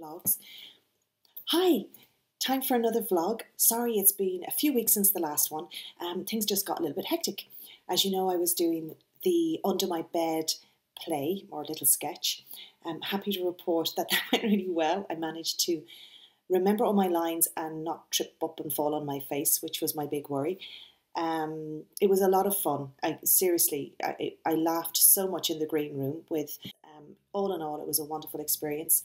Vlogs. Hi, time for another vlog. Sorry, it's been a few weeks since the last one. Things just got a little bit hectic. As you know, I was doing the Under My Bed play, or little sketch. I'm happy to report that that went really well. I managed to remember all my lines and not trip up and fall on my face, which was my big worry. It was a lot of fun. I laughed so much in the green room with, all in all, it was a wonderful experience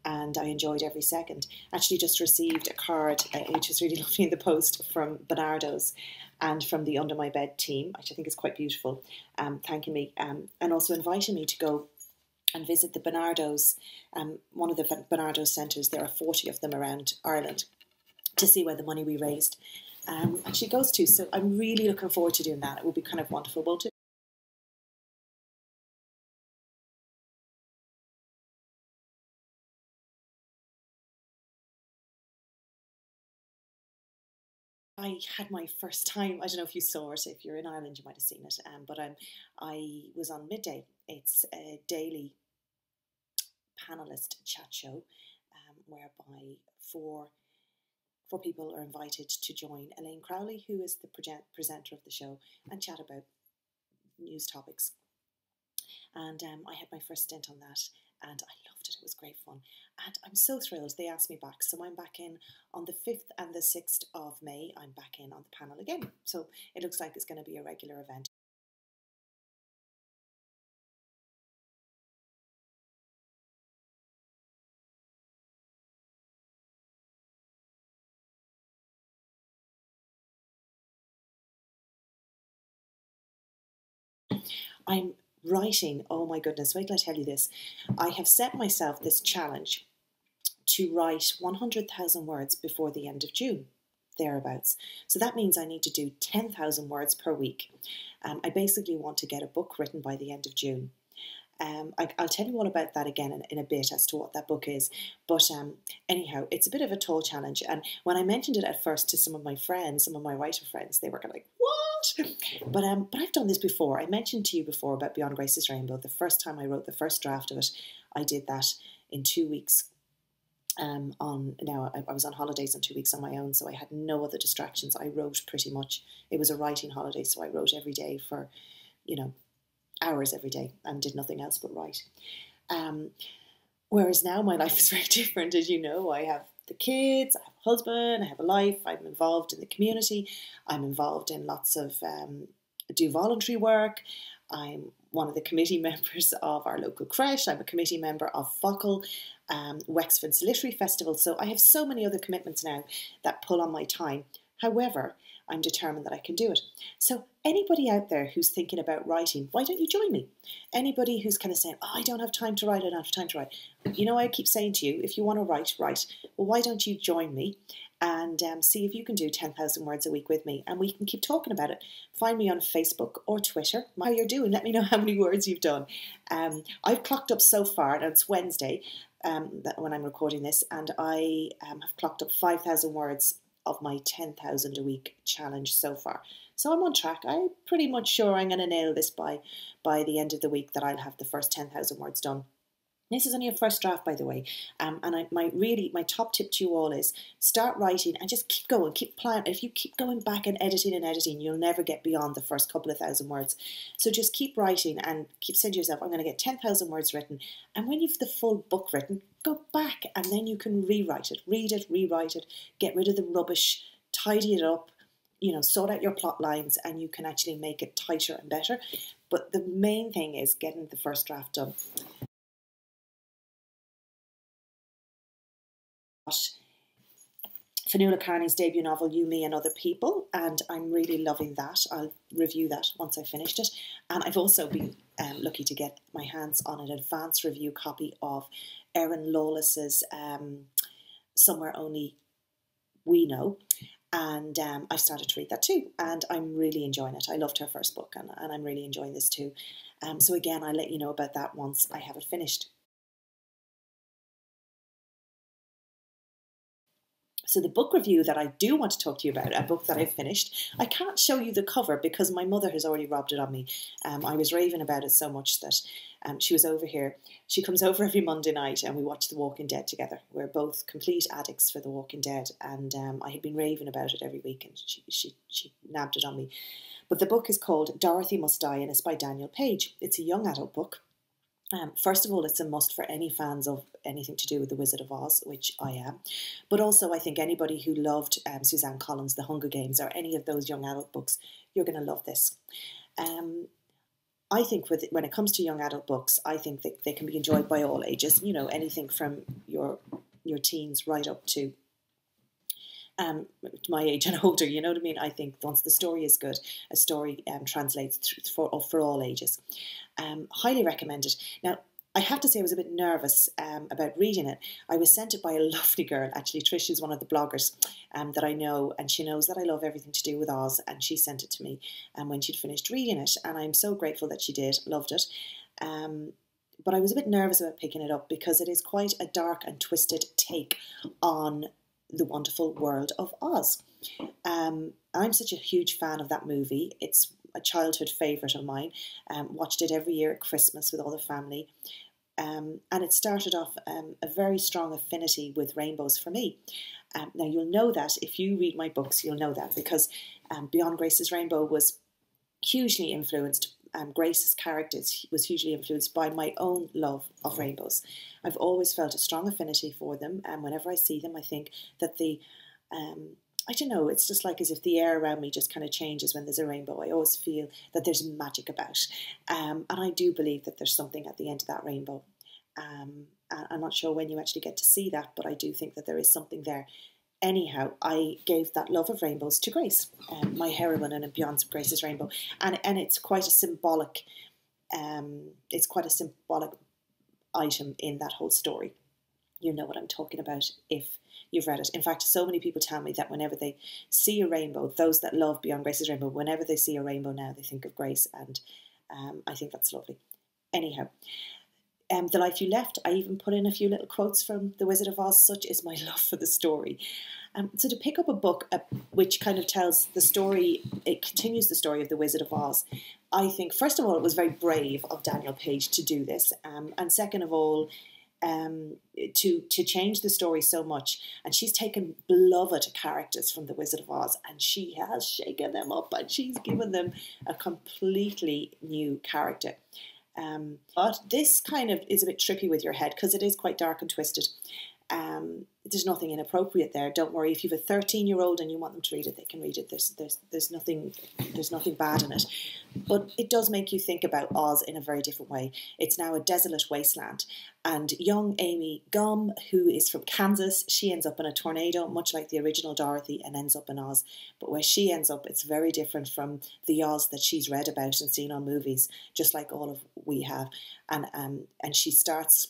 and I enjoyed every second. Actually just received a card, which was really lovely in the post, from Barnardos and from the Under My Bed team, which I think is quite beautiful, thanking me and also inviting me to go and visit the Barnardos, one of the Barnardos centres. There are 40 of them around Ireland, to see where the money we raised actually goes to. So I'm really looking forward to doing that. It will be kind of wonderful, won't it? I had my first time. I don't know if you saw it. If you're in Ireland, you might have seen it. I was on Midday. It's a daily panelist chat show, whereby four people are invited to join Elaine Crowley, who is the presenter of the show, and chat about news topics. And I had my first stint on that, and I loved it. It was great fun, and I'm so thrilled they asked me back. So I'm back in on the 5th and the 6th of May. I'm back in on the panel again. So it looks like it's going to be a regular event. I'm writing, oh my goodness, wait till I tell you this. I have set myself this challenge to write 100,000 words before the end of June, thereabouts. So that means I need to do 10,000 words per week. I basically want to get a book written by the end of June. I'll tell you all about that again in a bit as to what that book is. But anyhow, it's a bit of a tall challenge. And when I mentioned it at first to some of my friends, some of my writer friends, they were kind of like, what? But I've done this before. I mentioned to you before about Beyond Grace's Rainbow. The first time I wrote the first draft of it, I did that in 2 weeks. I was on holidays and 2 weeks on my own, so I had no other distractions. I wrote pretty much. It was a writing holiday, so I wrote every day for, you know, hours every day and did nothing else but write. Whereas now my life is very different. As you know, I have the kids, I have a husband, I have a life, I'm involved in the community, I'm involved in lots of do voluntary work. I'm one of the committee members of our local creche. I'm a committee member of Focal, Wexford's Literary Festival. So I have so many other commitments now that pull on my time. However, I'm determined that I can do it. So anybody out there who's thinking about writing, why don't you join me? Anybody who's kind of saying, oh, I don't have time to write, I don't have time to write. You know, I keep saying to you, if you want to write, write. Well, why don't you join me and see if you can do 10,000 words a week with me, and we can keep talking about it. Find me on Facebook or Twitter. How you're doing, let me know how many words you've done. I've clocked up so far, and it's Wednesday when I'm recording this, and I have clocked up 5,000 words of my 10,000 a week challenge so far. So I'm on track. I'm pretty much sure I'm going to nail this by the end of the week, that I'll have the first 10,000 words done. This is only a first draft, by the way, my top tip to you all is start writing and just keep going, keep planning. If you keep going back and editing, you'll never get beyond the first couple of thousand words. So just keep writing and keep saying to yourself, I'm going to get 10,000 words written. And when you've the full book written, go back and then you can rewrite it, read it, rewrite it, get rid of the rubbish, tidy it up, sort out your plot lines, and you can actually make it tighter and better. But the main thing is getting the first draft done. Fionnuala Kearney's debut novel, You, Me and Other People, and I'm really loving that. I'll review that once I finished it. And I've also been lucky to get my hands on an advance review copy of Erin Lawless's Somewhere Only We Know. And I've started to read that too, and I'm really enjoying it. I loved her first book, and I'm really enjoying this too. So again, I'll let you know about that once I have it finished. So the book review that I do want to talk to you about, a book that I've finished, I can't show you the cover because my mother has already robbed it on me. I was raving about it so much that she was over here. She comes over every Monday night and we watch The Walking Dead together. We're both complete addicts for The Walking Dead, and I had been raving about it every week, and she nabbed it on me. But the book is called Dorothy Must Die, and it's by Danielle Page. It's a young adult book. First of all, it's a must for any fans of anything to do with The Wizard of Oz, which I am. But also, I think anybody who loved Suzanne Collins' The Hunger Games, or any of those young adult books, you're going to love this. I think when it comes to young adult books, I think that they can be enjoyed by all ages. You know, anything from your teens right up to my age and older. You know what I mean? I think once the story is good, a story translates for all ages. Highly recommended. Now, I have to say I was a bit nervous about reading it. I was sent it by a lovely girl, actually. Trish is one of the bloggers that I know, and she knows that I love everything to do with Oz, and she sent it to me when she'd finished reading it, and I'm so grateful that she did, loved it. But I was a bit nervous about picking it up because it is quite a dark and twisted take on the wonderful world of Oz. I'm such a huge fan of that movie. It's a childhood favourite of mine. Watched it every year at Christmas with all the family. And it started off a very strong affinity with rainbows for me. Now, you'll know that if you read my books, you'll know that, because Beyond Grace's Rainbow was hugely influenced. Grace's characters was hugely influenced by my own love of rainbows. I've always felt a strong affinity for them, and whenever I see them, I think that I don't know, it's just like as if the air around me just kind of changes when there's a rainbow. I always feel that there's magic about. And I do believe that there's something at the end of that rainbow. I'm not sure when you actually get to see that, but I do think that there is something there. Anyhow, I gave that love of rainbows to Grace, my heroine in Beyond Grace's Rainbow. And it's quite a symbolic, item in that whole story. You know what I'm talking about if you've read it. In fact, so many people tell me that whenever they see a rainbow, those that love Beyond Grace's Rainbow, whenever they see a rainbow now, they think of Grace, and I think that's lovely. Anyhow, The Life You Left, I even put in a few little quotes from The Wizard of Oz. Such is my love for the story. So to pick up a book which kind of tells the story, it continues the story of The Wizard of Oz, I think, first of all, it was very brave of Danielle Page to do this, and second of all, to change the story so much. And she's taken beloved characters from The Wizard of Oz and she has shaken them up and she's given them a completely new character. But this kind of is a bit trippy with your head because it is quite dark and twisted. There's nothing inappropriate there. Don't worry, if you have a 13-year-old and you want them to read it, they can read it. There's nothing bad in it. But it does make you think about Oz in a very different way. It's now a desolate wasteland. And young Amy Gum, who is from Kansas, she ends up in a tornado, much like the original Dorothy, and ends up in Oz. But where she ends up, it's very different from the Oz that she's read about and seen on movies, just like all of we have. And she starts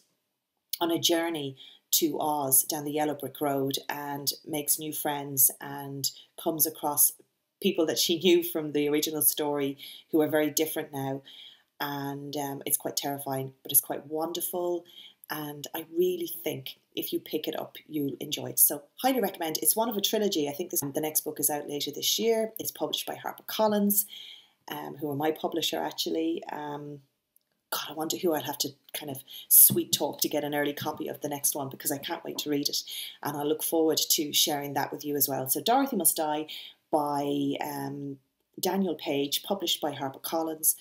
on a journey to Oz down the yellow brick road and makes new friends and comes across people that she knew from the original story who are very different now. And it's quite terrifying, but it's quite wonderful. And I really think if you pick it up, you'll enjoy it. So highly recommend. It's one of a trilogy. I think the next book is out later this year. It's published by HarperCollins, who are my publisher actually. God, I wonder who I'd have to kind of sweet talk to get an early copy of the next one, because I can't wait to read it. And I look forward to sharing that with you as well. So Dorothy Must Die by Danielle Page, published by HarperCollins.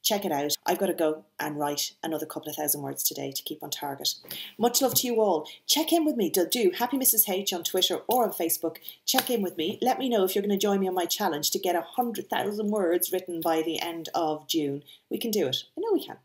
Check it out. I've got to go and write another couple of thousand words today to keep on target. Much love to you all. Check in with me. Do Happy Mrs. H on Twitter or on Facebook. Check in with me. Let me know if you're going to join me on my challenge to get 100,000 words written by the end of June. We can do it. I know we can.